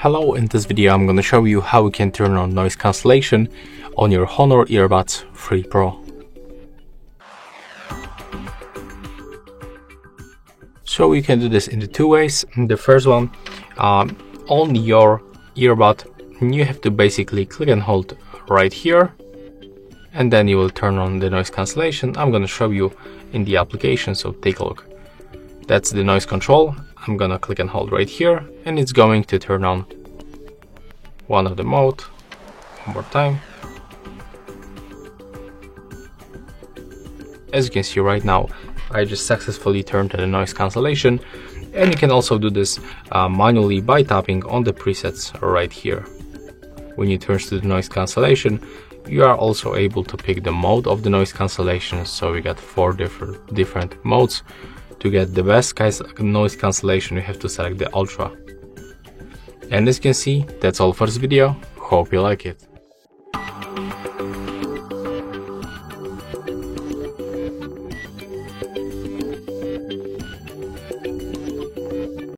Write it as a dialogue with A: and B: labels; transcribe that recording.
A: Hello, in this video I'm gonna show you how you can turn on noise cancellation on your Honor Earbuds 3 Pro. So you can do this in the two ways. The first one, on your earbud, you have to basically click and hold right here, and then you will turn on the noise cancellation. I'm gonna show you in the application, so take a look. That's the noise control. I'm gonna click and hold right here, and it's going to turn on one of the mode. One more time. As you can see right now, I just successfully turned on the noise cancellation, and you can also do this manually by tapping on the presets right here. When you turn to the noise cancellation, you are also able to pick the mode of the noise cancellation, so we got four different modes. To get the best noise cancellation, you have to select the Ultra. And as you can see, that's all for this video. Hope you like it.